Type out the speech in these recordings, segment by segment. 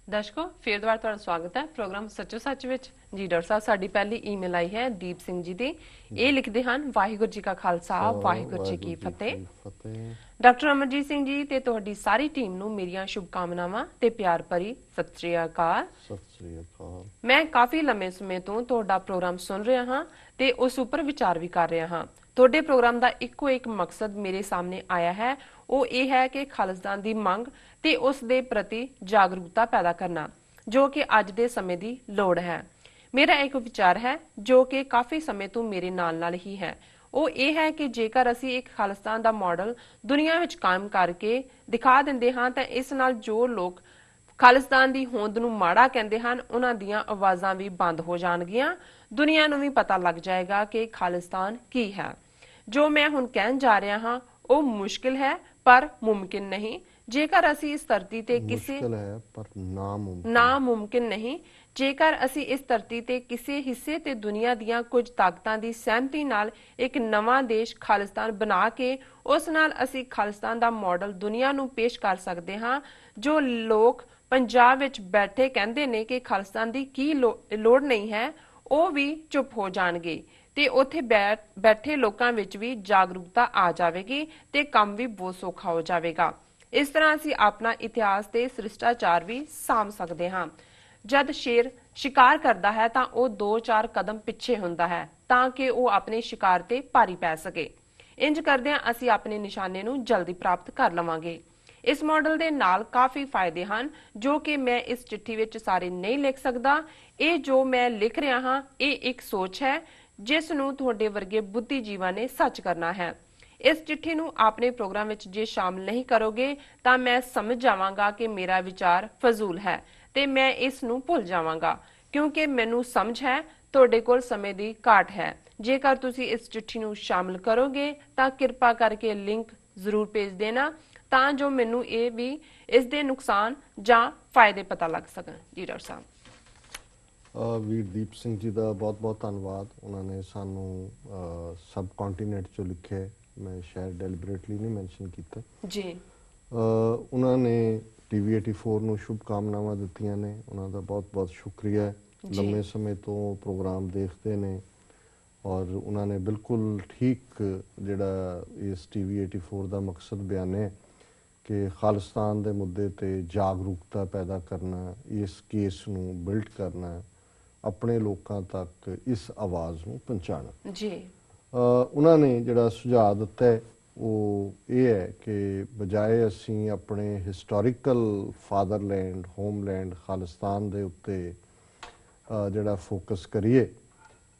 ਦਰਸ਼ਕੋ ਫਿਰ ਦੁਬਾਰਾ ਤੁਹਾਡਾ ਸਵਾਗਤ ਹੈ ਪ੍ਰੋਗਰਾਮ ਸੱਚੋ ਸੱਚ ਵਿੱਚ। ਜੀ ਡਾਕਟਰ ਸਾਹਿਬ, ਸਾਡੀ ਪਹਿਲੀ ਈਮੇਲ ਆਈ ਹੈ ਦੀਪ ਸਿੰਘ ਜੀ ਦੀ। ਇਹ ਲਿਖਦੇ ਹਨ, ਵਾਹਿਗੁਰੂ ਜੀ ਕਾ ਖਾਲਸਾ ਵਾਹਿਗੁਰੂ ਜੀ ਕੀ ਫਤਿਹ। ਡਾਕਟਰ ਅਮਰਜੀਤ ਸਿੰਘ ਜੀ ਤੇ ਤੁਹਾਡੀ ਸਾਰੀ ਟੀਮ ਨੂੰ ਮੇਰੀਆਂ ਸ਼ੁਭਕਾਮਨਾਵਾਂ ਤੇ ਪਿਆਰ ਭਰੀ ਸਤਿ ਸ੍ਰੀ ਅਕਾਲ। ਮੈਂ ਕਾਫੀ ਲੰਮੇ ਸਮੇਂ ਤੋਂ ਤੁਹਾਡਾ ਪ੍ਰੋਗਰਾਮ ਸੁਣ ਰਿਹਾ ਹਾਂ ਤੇ ਉਸ ਉੱਪਰ ਵਿਚਾਰ ਵੀ ਕਰ ਰਿਹਾ ਹਾਂ। ਤੁਹਾਡੇ ਪ੍ਰੋਗਰਾਮ ਦਾ ਇੱਕੋ ਇੱਕ ਮਕਸਦ ਮੇਰੇ ਸਾਹਮਣੇ ਆਇਆ ਹੈ, ਉਹ ਇਹ ਹੈ ਕਿ ਖਾਲਿਸਤਾਨ ਦੀ ਮੰਗ ਤੇ ਉਸ ਦੇ ਪ੍ਰਤੀ ਜਾਗਰੂਕਤਾ ਪੈਦਾ ਕਰਨਾ, ਜੋ ਕਿ ਅੱਜ ਦੇ ਸਮੇਂ ਦੀ ਲੋੜ ਹੈ। ਮੇਰਾ ਇੱਕ ਵਿਚਾਰ ਹੈ ਜੋ ਕਿ ਕਾਫੀ ਸਮੇਂ ਤੋਂ ਮੇਰੇ ਨਾਲ ਹੀ ਹੈ। ਉਹ ਇਹ ਹੈ ਕਿ ਜੇਕਰ ਅਸੀਂ ਇੱਕ ਖਾਲਿਸਤਾਨ ਦਾ ਮਾਡਲ ਦੁਨੀਆ ਵਿੱਚ ਕਾਇਮ ਕਰਕੇ ਦਿਖਾ ਦਿੰਦੇ ਹਾਂ ਤਾਂ ਇਸ ਨਾਲ ਜੋ ਲੋਕ ਖਾਲਿਸਤਾਨ ਦੀ ਹੋਂਦ ਨੂੰ ਮਾੜਾ ਕਹਿੰਦੇ ਹਨ, ਉਹਨਾਂ ਦੀਆਂ ਆਵਾਜ਼ਾਂ ਵੀ ਬੰਦ ਹੋ ਜਾਣਗੀਆਂ। ਦੁਨੀਆ ਨੂੰ ਵੀ ਪਤਾ ਲੱਗ ਜਾਏਗਾ ਕਿ ਖਾਲਿਸਤਾਨ ਕੀ ਹੈ। ਜੋ ਮੈਂ ਹੁਣ ਕਹਿਣ ਜਾ ਰਿਹਾ ਹਾਂ ਉਹ ਮੁਸ਼ਕਿਲ ਹੈ ਪਰ ਮੁਮਕਿਨ ਨਹੀਂ। ਜੇਕਰ ਅਸੀਂ ਇਸ ਧਰਤੀ ਤੇ ਕਿਸੇ ਨਾਮੁਮਕਿਨ ਨਹੀਂ, ਜੇਕਰ ਅਸੀਂ ਇਸ ਧਰਤੀ ਤੇ ਕਿਸੇ ਹਿੱਸੇ ਤੇ ਦੁਨੀਆ ਦੀਆਂ ਕੁਝ ਤਾਕਤਾਂ ਦੀ ਸਹਿਮਤੀ ਨਾਲ ਇੱਕ ਨਵਾਂ ਦੇਸ਼ ਖਾਲਿਸਤਾਨ ਬਣਾ ਕੇ ਉਸ ਨਾਲ ਅਸੀਂ ਖਾਲਿਸਤਾਨ ਦਾ ਮਾਡਲ ਦੁਨੀਆ ਨੂੰ ਪੇਸ਼ ਕਰ ਸਕਦੇ ਹਾਂ। ਜੋ ਲੋਕ ਪੰਜਾਬ ਵਿੱਚ ਬੈਠੇ ਕਹਿੰਦੇ ਨੇ ਕਿ ਖਾਲਿਸਤਾਨ ਦੀ ਕੀ ਲੋੜ ਨਹੀਂ ਹੈ, ਉਹ ਵੀ ਚੁੱਪ ਹੋ ਜਾਣਗੇ ਤੇ ਉੱਥੇ ਬੈਠੇ ਲੋਕਾਂ ਵਿੱਚ ਵੀ ਜਾਗਰੂਕਤਾ ਆ ਜਾਵੇਗੀ ਤੇ ਕੰਮ ਵੀ ਬਹੁਤ ਸੌਖਾ ਹੋ ਜਾਵੇਗਾ। ਇਸ ਤਰ੍ਹਾਂ ਅਸੀਂ ਆਪਣਾ ਇਤਿਹਾਸ ਤੇ ਸ੍ਰਿਸ਼ਟਾਚਾਰ ਵੀ ਸਾਂਭ ਸਕਦੇ ਹਾਂ। ਜਦ ਸ਼ੇਰ ਸ਼ਿਕਾਰ ਕਰਦਾ ਹੈ ਤਾਂ ਉਹ 2-4 ਕਦਮ ਪਿੱਛੇ ਹੁੰਦਾ ਹੈ ਤਾਂ ਕਿ ਉਹ ਆਪਣੇ ਸ਼ਿਕਾਰ ਤੇ ਭਾਰੀ ਪੈ ਸਕੇ। ਇੰਜ ਕਰਦਿਆਂ ਅਸੀਂ ਆਪਣੇ ਨਿਸ਼ਾਨੇ ਨੂੰ ਜਲਦੀ ਪ੍ਰਾਪਤ ਕਰ ਲਵਾਂਗੇ। ਇਸ ਮਾਡਲ ਦੇ ਨਾਲ ਕਾਫੀ ਫਾਇਦੇ ਹਨ ਜੋ ਕਿ ਮੈਂ ਇਸ ਚਿੱਠੀ ਵਿੱਚ ਸਾਰੇ ਨਹੀਂ ਲਿਖ ਸਕਦਾ। ਇਹ ਜੋ ਮੈਂ ਲਿਖ ਰਿਹਾ ਹਾਂ ਇਹ ਇੱਕ ਸੋਚ ਹੈ ਜਿਸ ਨੂੰ ਤੁਹਾਡੇ ਵਰਗੇ ਬੁੱਧੀਜੀਵਾਂ ਨੇ ਸੱਚ ਕਰਨਾ ਹੈ। ਇਸ ਚਿੱਠੀ ਨੂੰ ਆਪਣੇ ਪ੍ਰੋਗਰਾਮ ਵਿੱਚ ਜੇ ਸ਼ਾਮਲ ਨਹੀਂ ਕਰੋਗੇ ਤਾਂ ਮੈਂ ਸਮਝ ਜਾਵਾਂਗਾ ਕਿ ਮੇਰਾ ਵਿਚਾਰ ਫਜ਼ੂਲ ਹੈ ਤੇ ਮੈਂ ਇਸ ਨੂੰ ਭੁੱਲ ਜਾਵਾਂਗਾ, ਕਿਉਂਕਿ ਮੈਨੂੰ ਸਮਝ ਹੈ ਤੁਹਾਡੇ ਕੋਲ ਸਮੇਂ ਦੀ ਘਾਟ ਹੈ। ਜੇਕਰ ਤੁਸੀਂ ਇਸ ਚਿੱਠੀ ਨੂੰ ਸ਼ਾਮਲ ਕਰੋਗੇ ਤਾਂ ਕਿਰਪਾ ਕਰਕੇ ਲਿੰਕ ਜ਼ਰੂਰ ਭੇਜ ਦੇਣਾ ਤਾਂ ਜੋ ਮੈਨੂੰ ਇਹ ਵੀ ਇਸ ਦੇ ਨੁਕਸਾਨ ਜਾਂ ਫਾਇਦੇ ਪਤਾ ਲੱਗ ਸਕਣ। ਜੀ ਡਾਕਟਰ ਸਾਹਿਬ। ਵੀਰ ਦੀਪ ਸਿੰਘ ਜੀ ਦਾ ਬਹੁਤ ਬਹੁਤ ਧੰਨਵਾਦ। ਉਹਨਾਂ ਨੇ ਸਾਨੂੰ ਸਬ ਕੰਟੀਨੈਂਟ ਚੋਂ ਲਿਖਿਆ, ਮੈਂ ਸ਼ਾਇਦ ਡੈਲੀਬਰੇਟਲੀ ਨਹੀਂ ਮੈਂਸ਼ਨ ਕੀਤਾ ਜੀ। ਉਹਨਾਂ ਨੇ TV 84 ਨੂੰ ਸ਼ੁਭਕਾਮਨਾਵਾਂ ਦਿੱਤੀਆਂ ਨੇ, ਉਹਨਾਂ ਦਾ ਬਹੁਤ ਬਹੁਤ ਸ਼ੁਕਰੀਆ। ਲੰਮੇ ਸਮੇਂ ਤੋਂ ਪ੍ਰੋਗਰਾਮ ਦੇਖਦੇ ਨੇ ਔਰ ਉਹਨਾਂ ਨੇ ਬਿਲਕੁਲ ਠੀਕ ਜਿਹੜਾ ਇਸ TV 84 ਦਾ ਮਕਸਦ ਬਿਆਨਿਆ ਕਿ ਖਾਲਿਸਤਾਨ ਦੇ ਮੁੱਦੇ ਤੇ ਜਾਗਰੂਕਤਾ ਪੈਦਾ ਕਰਨਾ, ਇਸ ਕੇਸ ਨੂੰ ਬਿਲਡ ਕਰਨਾ, ਆਪਣੇ ਲੋਕਾਂ ਤੱਕ ਇਸ ਆਵਾਜ਼ ਨੂੰ ਪਹੁੰਚਾਉਣਾ। ਜੀ। ਉਹਨਾਂ ਨੇ ਜਿਹੜਾ ਸੁਝਾਅ ਦਿੱਤਾ ਹੈ ਉਹ ਇਹ ਹੈ ਕਿ ਬਜਾਏ ਅਸੀਂ ਆਪਣੇ ਹਿਸਟੋਰੀਕਲ ਫਾਦਰਲੈਂਡ ਹੋਮਲੈਂਡ ਖਾਲਿਸਤਾਨ ਦੇ ਉੱਤੇ ਜਿਹੜਾ ਫੋਕਸ ਕਰੀਏ,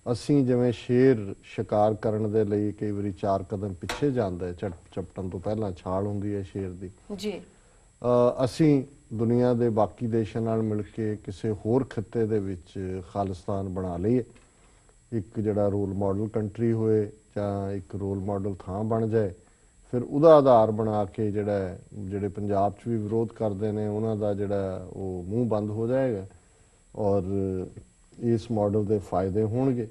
ਅਸੀਂ ਜਿਵੇਂ ਸ਼ੇਰ ਸ਼ਿਕਾਰ ਕਰਨ ਦੇ ਲਈ ਕਈ ਵਾਰੀ 4 ਕਦਮ ਪਿੱਛੇ ਜਾਂਦਾ ਹੈ, ਚਪਟਣ ਤੋਂ ਪਹਿਲਾਂ ਛਾਲ ਹੁੰਦੀ ਹੈ ਸ਼ੇਰ ਦੀ। ਜੀ। ਅਸੀਂ ਦੁਨੀਆ ਦੇ ਬਾਕੀ ਦੇਸ਼ਾਂ ਨਾਲ ਮਿਲ ਕੇ ਕਿਸੇ ਹੋਰ ਖਿੱਤੇ ਦੇ ਵਿੱਚ ਖਾਲਿਸਤਾਨ ਬਣਾ ਲਈਏ, ਇੱਕ ਜਿਹੜਾ ਰੋਲ ਮਾਡਲ ਕੰਟਰੀ ਹੋਏ ਜਾਂ ਇੱਕ ਰੋਲ ਮਾਡਲ ਥਾਂ ਬਣ ਜਾਏ, ਫਿਰ ਉਹਦਾ ਆਧਾਰ ਬਣਾ ਕੇ ਜਿਹੜੇ ਪੰਜਾਬ 'ਚ ਵੀ ਵਿਰੋਧ ਕਰਦੇ ਨੇ ਉਹਨਾਂ ਦਾ ਜਿਹੜਾ ਉਹ ਮੂੰਹ ਬੰਦ ਹੋ ਜਾਏਗਾ ਔਰ ਇਸ ਮਾਡਲ ਦੇ ਫਾਇਦੇ ਹੋਣਗੇ।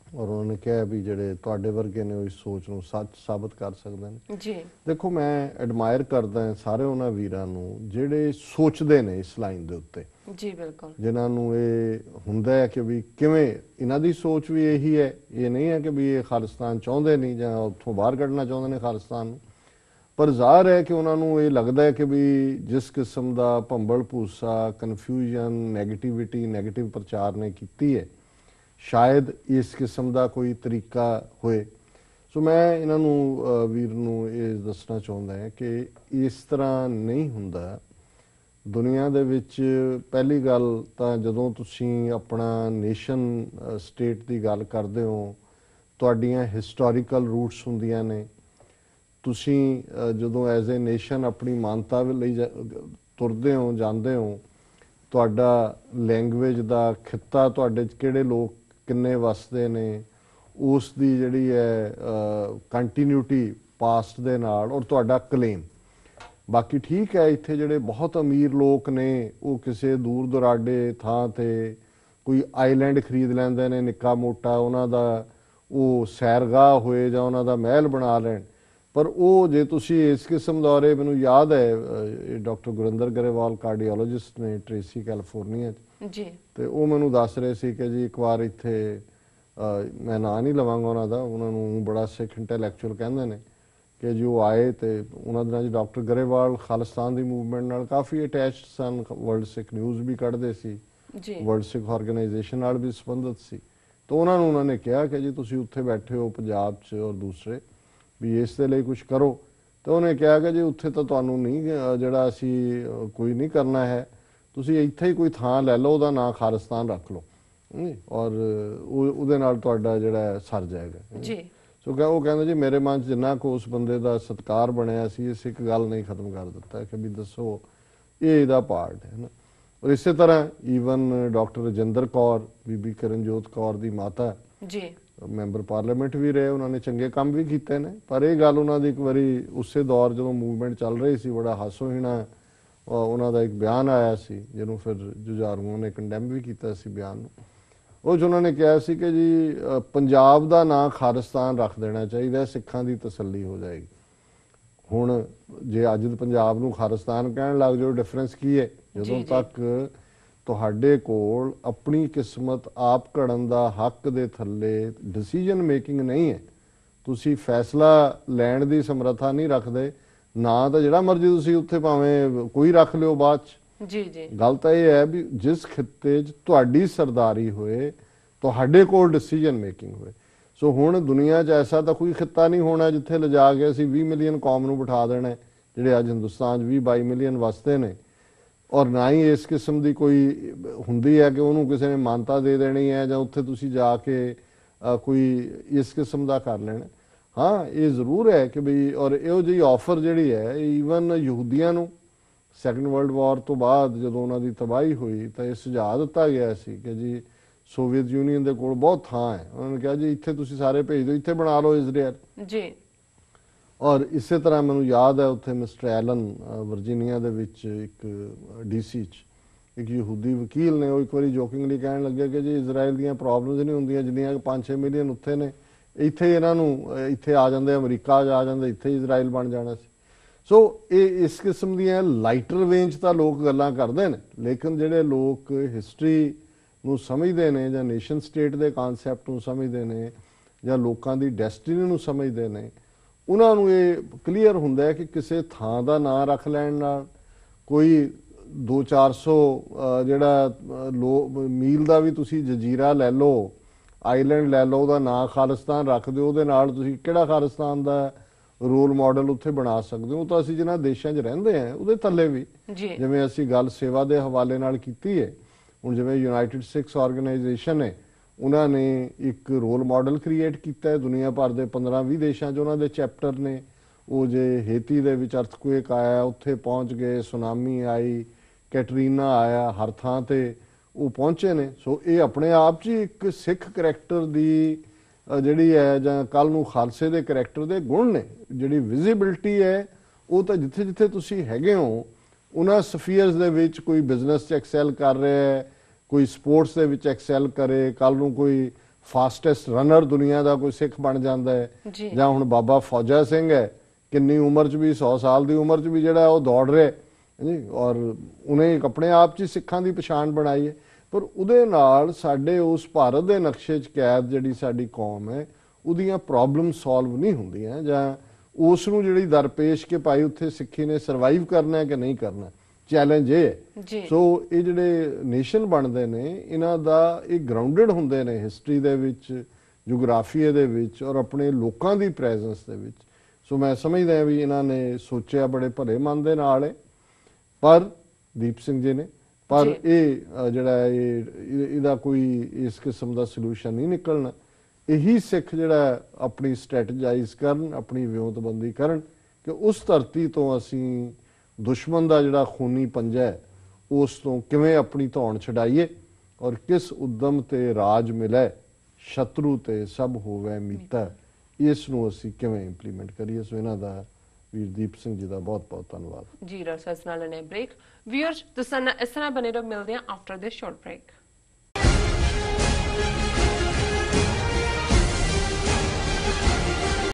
ਔਰ ਉਹਨਾਂ ਨੇ ਕਿਹਾ ਵੀ ਜਿਹੜੇ ਤੁਹਾਡੇ ਵਰਗੇ ਨੇ ਉਹ ਇਸ ਸੋਚ ਨੂੰ ਸੱਚ ਸਾਬਤ ਕਰ ਸਕਦੇ ਨੇ। ਜੀ। ਦੇਖੋ, ਮੈਂ ਐਡਮਾਇਰ ਕਰਦਾ ਸਾਰੇ ਉਹਨਾਂ ਵੀਰਾਂ ਨੂੰ ਜਿਹੜੇ ਸੋਚਦੇ ਨੇ ਇਸ ਲਾਈਨ ਦੇ ਉੱਤੇ। ਜੀ ਬਿਲਕੁਲ। ਜਿਨ੍ਹਾਂ ਨੂੰ ਇਹ ਹੁੰਦਾ ਹੈ ਕਿ ਵੀ ਕਿਵੇਂ ਇਹਨਾਂ ਦੀ ਸੋਚ ਵੀ ਇਹੀ ਹੈ, ਇਹ ਨਹੀਂ ਹੈ ਕਿ ਵੀ ਇਹ ਖਾਲਿਸਤਾਨ ਚਾਹੁੰਦੇ ਨਹੀਂ ਜਾਂ ਉੱਥੋਂ ਬਾਹਰ ਕੱਢਣਾ ਚਾਹੁੰਦੇ ਨੇ ਖਾਲਿਸਤਾਨ ਨੂੰ, ਪਰ ਜ਼ਾਹਰ ਹੈ ਕਿ ਉਹਨਾਂ ਨੂੰ ਇਹ ਲੱਗਦਾ ਹੈ ਕਿ ਵੀ ਜਿਸ ਕਿਸਮ ਦਾ ਭੰਬਲ ਭੂਸਾ, ਕਨਫਿਊਜ਼ਨ, ਨੈਗੇਟਿਵਿਟੀ, ਨੈਗੇਟਿਵ ਪ੍ਰਚਾਰ ਨੇ ਕੀਤੀ ਹੈ, ਸ਼ਾਇਦ ਇਸ ਕਿਸਮ ਦਾ ਕੋਈ ਤਰੀਕਾ ਹੋਏ। ਸੋ ਮੈਂ ਇਹਨਾਂ ਨੂੰ ਵੀਰ ਨੂੰ ਇਹ ਦੱਸਣਾ ਚਾਹੁੰਦਾ ਹਾਂ ਕਿ ਇਸ ਤਰ੍ਹਾਂ ਨਹੀਂ ਹੁੰਦਾ। ਦੁਨੀਆ ਦੇ ਵਿੱਚ ਪਹਿਲੀ ਗੱਲ ਤਾਂ ਜਦੋਂ ਤੁਸੀਂ ਆਪਣਾ ਨੇਸ਼ਨ ਸਟੇਟ ਦੀ ਗੱਲ ਕਰਦੇ ਹੋ, ਤੁਹਾਡੀਆਂ ਹਿਸਟੋਰੀਕਲ ਰੂਟਸ ਹੁੰਦੀਆਂ ਨੇ। ਤੁਸੀਂ ਜਦੋਂ ਐਜ਼ ਏ ਨੇਸ਼ਨ ਆਪਣੀ ਮਾਨਤਾ ਲਈ ਤੁਰਦੇ ਹੋ, ਜਾਂਦੇ ਹੋ, ਤੁਹਾਡਾ ਲੈਂਗੁਏਜ ਦਾ ਖਿੱਤਾ, ਤੁਹਾਡੇ 'ਚ ਕਿਹੜੇ ਲੋਕ ਕਿੰਨੇ ਵਸਦੇ ਨੇ, ਉਸ ਦੀ ਜਿਹੜੀ ਹੈ ਕੰਟੀਨਿਊਟੀ ਪਾਸਟ ਦੇ ਨਾਲ ਔਰ ਤੁਹਾਡਾ ਕਲੇਮ। ਬਾਕੀ ਠੀਕ ਹੈ, ਇੱਥੇ ਜਿਹੜੇ ਬਹੁਤ ਅਮੀਰ ਲੋਕ ਨੇ ਉਹ ਕਿਸੇ ਦੂਰ ਦੁਰਾਡੇ ਥਾਂ ਤੇ ਕੋਈ ਆਈਲੈਂਡ ਖਰੀਦ ਲੈਂਦੇ ਨੇ ਨਿੱਕਾ ਮੋਟਾ, ਉਹਨਾਂ ਦਾ ਉਹ ਸੈਰਗਾਹ ਹੋਏ ਜਾਂ ਉਹਨਾਂ ਦਾ ਮਹਿਲ ਬਣਾ ਲੈਣ, ਪਰ ਉਹ ਜੇ ਤੁਸੀਂ ਇਸ ਕਿਸਮ ਦਾ, ਔਰ ਇਹ ਮੈਨੂੰ ਯਾਦ ਹੈ ਡਾਕਟਰ ਗੁਰਿੰਦਰ ਗਰੇਵਾਲ ਕਾਰਡੀਓਲੋਜਿਸਟ ਨੇ ਟ੍ਰੇਸੀ ਕੈਲੀਫੋਰਨੀਆ 'ਚ ਜੀ, ਤੇ ਉਹ ਮੈਨੂੰ ਦੱਸ ਰਹੇ ਸੀ ਕਿ ਜੀ ਇੱਕ ਵਾਰ ਇੱਥੇ ਮੈਂ ਨਾਂ ਨਹੀਂ ਲਵਾਂਗਾ ਉਹਨਾਂ ਦਾ, ਉਹਨਾਂ ਨੂੰ ਬੜਾ ਸਿੱਖ ਇੰਟੈਲੈਕਚੁਅਲ ਕਹਿੰਦੇ ਨੇ, ਕਿ ਜੋ ਆਏ ਤੇ ਉਹਨਾਂ ਦਿਨਾਂ 'ਚ ਡਾਕਟਰ ਗਰੇਵਾਲ ਖਾਲਿਸਤਾਨ ਦੀ ਮੂਵਮੈਂਟ ਨਾਲ ਕਾਫੀ ਅਟੈਚਡ ਸਨ, ਵਰਲਡ ਸਿੱਖ ਨਿਊਜ਼ ਵੀ ਕੱਢਦੇ ਸੀ, ਜੀ, ਵਰਲਡ ਸਿੱਖ ਆਰਗੇਨਾਈਜੇਸ਼ਨ ਨਾਲ ਵੀ ਸੰਬੰਧਿਤ ਸੀ। ਤਾਂ ਉਹਨਾਂ ਨੇ ਕਿਹਾ ਕਿ ਜੀ ਤੁਸੀਂ ਉੱਥੇ ਬੈਠੇ ਹੋ ਪੰਜਾਬ 'ਚ ਔਰ ਦੂਸਰੇ ਵੀ ਇਸ ਦੇ ਲਈ ਕੁਝ ਕਰੋ। ਤਾਂ ਉਹਨੇ ਕਿਹਾ ਕਿ ਜੀ ਉੱਥੇ ਤਾਂ ਤੁਹਾਨੂੰ ਨਹੀਂ ਜਿਹੜਾ ਅਸੀਂ ਕੋਈ ਨਹੀਂ ਕਰਨਾ ਹੈ, ਤੁਸੀਂ ਇੱਥੇ ਹੀ ਕੋਈ ਥਾਂ ਲੈ ਲਓ, ਉਹਦਾ ਨਾਂ ਖਾਲਿਸਤਾਨ ਰੱਖ ਲਓ ਔਰ ਉਹਦੇ ਨਾਲ ਤੁਹਾਡਾ ਜਿਹੜਾ ਸਰ ਜਾਏਗਾ ਜੀ। ਸੋ ਉਹ ਕਹਿੰਦੇ ਜੀ ਮੇਰੇ ਮਨ 'ਚ ਜਿੰਨਾ ਕੁ ਉਸ ਬੰਦੇ ਦਾ ਸਤਿਕਾਰ ਬਣਿਆ ਸੀ, ਇਸ ਇੱਕ ਗੱਲ ਨਹੀਂ ਖਤਮ ਕਰ ਦਿੱਤਾ ਕਿ ਵੀ ਦੱਸੋ ਇਹ ਇਹਦਾ ਪਾਰਟ ਹੈ ਨਾ। ਔਰ ਇਸੇ ਤਰ੍ਹਾਂ ਈਵਨ ਡਾਕਟਰ ਰਜਿੰਦਰ ਕੌਰ, ਬੀਬੀ ਕਰਨਜੋਤ ਕੌਰ ਦੀ ਮਾਤਾ, ਜੀ, ਮੈਂਬਰ ਪਾਰਲੀਮੈਂਟ ਵੀ ਰਹੇ, ਉਹਨਾਂ ਨੇ ਚੰਗੇ ਕੰਮ ਵੀ ਕੀਤੇ ਨੇ। ਪਰ ਇਹ ਗੱਲ ਉਹਨਾਂ ਦੀ ਇੱਕ ਵਾਰੀ ਉਸੇ ਦੌਰ ਜਦੋਂ ਮੂਵਮੈਂਟ ਚੱਲ ਰਹੀ ਸੀ, ਬੜਾ ਹਾਸੋਹੀਣਾ ਉਹਨਾਂ ਦਾ ਇੱਕ ਬਿਆਨ ਆਇਆ ਸੀ, ਜਿਹਨੂੰ ਫਿਰ ਜੁਝਾਰੂਆਂ ਨੇ ਕੰਡੈਮ ਵੀ ਕੀਤਾ ਸੀ ਬਿਆਨ ਨੂੰ। ਉਹ 'ਚ ਉਹਨਾਂ ਨੇ ਕਿਹਾ ਸੀ ਕਿ ਜੀ ਪੰਜਾਬ ਦਾ ਨਾਂ ਖਾਲਿਸਤਾਨ ਰੱਖ ਦੇਣਾ ਚਾਹੀਦਾ, ਸਿੱਖਾਂ ਦੀ ਤਸੱਲੀ ਹੋ ਜਾਏਗੀ। ਹੁਣ ਜੇ ਅੱਜ ਪੰਜਾਬ ਨੂੰ ਖਾਲਿਸਤਾਨ ਕਹਿਣ ਲੱਗ ਜਾਓ, ਡਿਫਰੈਂਸ ਕੀ ਹੈ? ਜਦੋਂ ਤੱਕ ਤੁਹਾਡੇ ਕੋਲ ਆਪਣੀ ਕਿਸਮਤ ਆਪ ਘੜਨ ਦਾ ਹੱਕ ਦੇ ਥੱਲੇ ਡਿਸੀਜਨ ਮੇਕਿੰਗ ਨਹੀਂ ਹੈ, ਤੁਸੀਂ ਫੈਸਲਾ ਲੈਣ ਦੀ ਸਮਰੱਥਾ ਨਹੀਂ ਰੱਖਦੇ, ਨਾ ਤਾਂ ਜਿਹੜਾ ਮਰਜ਼ੀ ਤੁਸੀਂ ਉੱਥੇ ਭਾਵੇਂ ਕੋਈ ਰੱਖ ਲਿਓ ਬਾਅਦ 'ਚ। ਜੀ, ਜੀ। ਗੱਲ ਤਾਂ ਇਹ ਹੈ ਵੀ ਜਿਸ ਖਿੱਤੇ 'ਚ ਤੁਹਾਡੀ ਸਰਦਾਰੀ ਹੋਏ, ਤੁਹਾਡੇ ਕੋਲ ਡਿਸੀਜਨ ਮੇਕਿੰਗ ਹੋਏ। ਸੋ ਹੁਣ ਦੁਨੀਆ 'ਚ ਐਸਾ ਤਾਂ ਕੋਈ ਖਿੱਤਾ ਨਹੀਂ ਹੋਣਾ ਜਿੱਥੇ ਲਿਜਾ ਕੇ ਅਸੀਂ 20 ਮਿਲੀਅਨ ਕੌਮ ਨੂੰ ਬਿਠਾ ਦੇਣਾ, ਜਿਹੜੇ ਅੱਜ ਹਿੰਦੁਸਤਾਨ 'ਚ 20-22 ਮਿਲੀਅਨ ਵਸਦੇ ਨੇ। ਔਰ ਨਾ ਹੀ ਇਸ ਕਿਸਮ ਦੀ ਕੋਈ ਹੁੰਦੀ ਹੈ ਕਿ ਉਹਨੂੰ ਕਿਸੇ ਨੇ ਮਾਨਤਾ ਦੇ ਦੇਣੀ ਹੈ ਜਾਂ ਉੱਥੇ ਤੁਸੀਂ ਜਾ ਕੇ ਕੋਈ ਇਸ ਕਿਸਮ ਦਾ ਕਰ ਲੈਣਾ। ਹਾਂ, ਇਹ ਜ਼ਰੂਰ ਹੈ ਕਿ ਬਈ, ਔਰ ਇਹੋ ਜਿਹੀ ਆਫਰ ਜਿਹੜੀ ਹੈ ਈਵਨ ਯਹੂਦੀਆਂ ਨੂੰ ਸੈਕੰਡ ਵਰਲਡ ਵਾਰ ਤੋਂ ਬਾਅਦ ਜਦੋਂ ਉਹਨਾਂ ਦੀ ਤਬਾਹੀ ਹੋਈ ਤਾਂ ਇਹ ਸੁਝਾਅ ਦਿੱਤਾ ਗਿਆ ਸੀ ਕਿ ਜੀ ਸੋਵੀਅਤ ਯੂਨੀਅਨ ਦੇ ਕੋਲ ਬਹੁਤ ਥਾਂ ਹੈ, ਉਹਨਾਂ ਨੇ ਕਿਹਾ ਜੀ ਇੱਥੇ ਤੁਸੀਂ ਸਾਰੇ ਭੇਜ ਦਿਓ, ਇੱਥੇ ਬਣਾ ਲਓ ਇਜ਼ਰਾਈਲ ਜੀ। ਔਰ ਇਸੇ ਤਰ੍ਹਾਂ ਮੈਨੂੰ ਯਾਦ ਹੈ ਉੱਥੇ ਮਿਸਟਰ ਐਲਨ ਵਰਜੀਨੀਆ ਦੇ ਵਿੱਚ ਇੱਕ DC 'ਚ ਇੱਕ ਯਹੂਦੀ ਵਕੀਲ ਨੇ, ਉਹ ਇੱਕ ਵਾਰੀ ਜੋਕਿੰਗਲੀ ਕਹਿਣ ਲੱਗੇ ਕਿ ਜੀ ਇਜ਼ਰਾਈਲ ਦੀਆਂ ਪ੍ਰੋਬਲਮਸ ਨਹੀਂ ਹੁੰਦੀਆਂ ਜਿੰਨੀਆਂ 5-6 ਮਿਲੀਅਨ ਉੱਥੇ ਨੇ, ਇੱਥੇ ਇਹਨਾਂ ਨੂੰ ਇੱਥੇ ਆ ਜਾਂਦੇ, ਅਮਰੀਕਾ ਆ ਜਾਂਦੇ, ਇੱਥੇ ਇਜ਼ਰਾਈਲ ਬਣ ਜਾਣਾ ਸੀ। ਸੋ ਇਹ ਇਸ ਕਿਸਮ ਦੀਆਂ ਲਾਈਟਰ ਵੇਂਜ ਤਾਂ ਲੋਕ ਗੱਲਾਂ ਕਰਦੇ ਨੇ, ਲੇਕਿਨ ਜਿਹੜੇ ਲੋਕ ਹਿਸਟਰੀ ਨੂੰ ਸਮਝਦੇ ਨੇ ਜਾਂ ਨੇਸ਼ਨ ਸਟੇਟ ਦੇ ਕਨਸੈਪਟ ਨੂੰ ਸਮਝਦੇ ਨੇ ਜਾਂ ਲੋਕਾਂ ਦੀ ਡੈਸਟੀਨੀ ਨੂੰ ਸਮਝਦੇ ਨੇ, ਉਹਨਾਂ ਨੂੰ ਇਹ ਕਲੀਅਰ ਹੁੰਦਾ ਹੈ ਕਿ ਕਿਸੇ ਥਾਂ ਦਾ ਨਾਂ ਰੱਖ ਲੈਣ ਨਾਲ ਕੋਈ 200-400 ਜਿਹੜਾ ਮੀਲ ਦਾ ਵੀ ਤੁਸੀਂ ਜਜ਼ੀਰਾ ਲੈ ਲਓ, ਆਈਲੈਂਡ ਲੈ ਲਓ, ਉਹਦਾ ਨਾਂ ਖਾਲਿਸਤਾਨ ਰੱਖ ਦਿਓ, ਉਹਦੇ ਨਾਲ ਤੁਸੀਂ ਕਿਹੜਾ ਖਾਲਿਸਤਾਨ ਦਾ ਰੋਲ ਮਾਡਲ ਉੱਥੇ ਬਣਾ ਸਕਦੇ ਹੋ? ਤਾਂ ਅਸੀਂ ਜਿਹਨਾਂ ਦੇਸ਼ਾਂ 'ਚ ਰਹਿੰਦੇ ਹਾਂ ਉਹਦੇ ਥੱਲੇ ਵੀ, ਜਿਵੇਂ ਅਸੀਂ ਗੱਲ ਸੇਵਾ ਦੇ ਹਵਾਲੇ ਨਾਲ ਕੀਤੀ ਹੈ, ਹੁਣ ਜਿਵੇਂ ਯੂਨਾਈਟਿਡ ਸਿੱਖਸ ਆਰਗੇਨਾਈਜੇਸ਼ਨ ਹੈ, ਉਹਨਾਂ ਨੇ ਇੱਕ ਰੋਲ ਮਾਡਲ ਕ੍ਰੀਏਟ ਕੀਤਾ ਹੈ ਦੁਨੀਆ ਭਰ ਦੇ 15-20 ਦੇਸ਼ਾਂ 'ਚ, ਉਹਨਾਂ ਦੇ ਚੈਪਟਰ ਨੇ। ਉਹ ਜੇ ਹੇਤੀ ਦੇ ਵਿੱਚ ਅਰਥਕੁਏਕ ਆਇਆ, ਉੱਥੇ ਪਹੁੰਚ ਗਏ, ਸੁਨਾਮੀ ਆਈ, ਕੈਟਰੀਨਾ ਆਇਆ, ਹਰ ਥਾਂ ਤੇ ਉਹ ਪਹੁੰਚੇ ਨੇ। ਸੋ ਇਹ ਆਪਣੇ ਆਪ 'ਚ ਇੱਕ ਸਿੱਖ ਕਰੈਕਟਰ ਦੀ ਜਿਹੜੀ ਹੈ ਜਾਂ ਕੱਲ ਨੂੰ ਖਾਲਸੇ ਦੇ ਕਰੈਕਟਰ ਦੇ ਗੁਣ ਨੇ। ਜਿਹੜੀ ਵਿਜ਼ਿਬਿਲਟੀ ਹੈ ਉਹ ਤਾਂ ਜਿੱਥੇ ਜਿੱਥੇ ਤੁਸੀਂ ਹੈਗੇ ਹੋ ਉਹਨਾਂ ਸਫੀਅਰਸ ਦੇ ਵਿੱਚ, ਕੋਈ ਬਿਜ਼ਨਸ 'ਚ ਐਕਸੈਲ ਕਰ ਰਿਹਾ ਹੈ, ਕੋਈ ਸਪੋਰਟਸ ਦੇ ਵਿੱਚ ਐਕਸੈਲ ਕਰੇ, ਕੱਲ ਨੂੰ ਕੋਈ ਫਾਸਟੈਸਟ ਰਨਰ ਦੁਨੀਆ ਦਾ ਕੋਈ ਸਿੱਖ ਬਣ ਜਾਂਦਾ ਹੈ, ਜਾਂ ਹੁਣ ਬਾਬਾ ਫੌਜਾ ਸਿੰਘ ਹੈ, ਕਿੰਨੀ ਉਮਰ 'ਚ ਵੀ 100 ਸਾਲ ਦੀ ਉਮਰ 'ਚ ਵੀ ਜਿਹੜਾ ਉਹ ਦੌੜ ਰਿਹਾ ਜੀ, ਔਰ ਉਹਨੇ ਆਪਣੇ ਆਪ 'ਚ ਸਿੱਖਾਂ ਦੀ ਪਛਾਣ ਬਣਾਈ ਹੈ। ਪਰ ਉਹਦੇ ਨਾਲ ਸਾਡੇ ਉਸ ਭਾਰਤ ਦੇ ਨਕਸ਼ੇ 'ਚ ਕੈਦ ਜਿਹੜੀ ਸਾਡੀ ਕੌਮ ਹੈ ਉਹਦੀਆਂ ਪ੍ਰੋਬਲਮ ਸੋਲਵ ਨਹੀਂ ਹੁੰਦੀਆਂ, ਜਾਂ ਉਸ ਨੂੰ ਜਿਹੜੀ ਦਰਪੇਸ਼ ਕੇ ਭਾਈ ਉੱਥੇ ਸਿੱਖੀ ਨੇ ਸਰਵਾਈਵ ਕਰਨਾ ਹੈ ਕਿ ਨਹੀਂ ਕਰਨਾ, ਚੈਲੰਜ ਇਹ ਹੈ। ਸੋ ਇਹ ਜਿਹੜੇ ਨੇਸ਼ਨ ਬਣਦੇ ਨੇ ਇਹਨਾਂ ਦਾ ਇਹ ਗਰਾਊਂਡਡ ਹੁੰਦੇ ਨੇ ਹਿਸਟਰੀ ਦੇ ਵਿੱਚ, ਜੀਓਗ੍ਰਾਫੀ ਦੇ ਵਿੱਚ, ਔਰ ਆਪਣੇ ਲੋਕਾਂ ਦੀ ਪ੍ਰੈਜ਼ੈਂਸ ਦੇ ਵਿੱਚ। ਸੋ ਮੈਂ ਸਮਝਦਾ ਵੀ ਇਹਨਾਂ ਨੇ ਸੋਚਿਆ ਬੜੇ ਭਲੇ ਮਨ ਦੇ ਨਾਲ ਹੈ, ਪਰ ਦੀਪ ਸਿੰਘ ਜੀ ਨੇ, ਪਰ ਇਹ ਜਿਹੜਾ ਇਹਦਾ ਕੋਈ ਇਸ ਕਿਸਮ ਦਾ ਸੋਲੂਸ਼ਨ ਨਹੀਂ ਨਿਕਲਣਾ। ਇਹੀ ਸਿੱਖ ਜਿਹੜਾ ਆਪਣੀ ਸਟ੍ਰੈਟੇਜਾਈਜ਼ ਕਰਨ, ਆਪਣੀ ਵਿਉਂਤਬੰਦੀ ਕਰਨ ਕਿ ਉਸ ਧਰਤੀ ਤੋਂ ਅਸੀਂ ਦੁਸ਼ਮਣ ਦਾ ਜਿਹੜਾ ਖੂਨੀ ਪੰਜਾ ਹੈ ਉਸ ਤੋਂ ਕਿਵੇਂ ਆਪਣੀ ਧੌਣ ਛਡਾਈਏ, ਔਰ ਕਿਸ ਉਦਮ ਤੇ ਰਾਜ ਮਿਲੇ, ਸ਼ਤਰੂ ਤੇ ਸਭ ਹੋਵੇ ਮੀਤਾ, ਇਸ ਨੂੰ ਅਸੀਂ ਕਿਵੇਂ ਇੰਪਲੀਮੈਂਟ ਕਰੀਏ। ਸੋ ਇਹਨਾਂ ਦਾ ਵੀਰਦੀਪ ਸਿੰਘ ਜੀ ਦਾ ਬਹੁਤ ਬਹੁਤ ਧੰਨਵਾਦ ਜੀ। ਰਸਸ ਨਾਲ ਨੇ ਬ੍ਰੇਕ ਵੀਅਰਸ, ਤੁਸੀਂ ਇਸ ਤਰ੍ਹਾਂ ਬਣੇ ਰਹੋ, ਮਿਲਦੇ ਹਾਂ ਆਫਟਰ ਦਿਸ ਸ਼ਾਰਟ ਬ੍ਰੇਕ।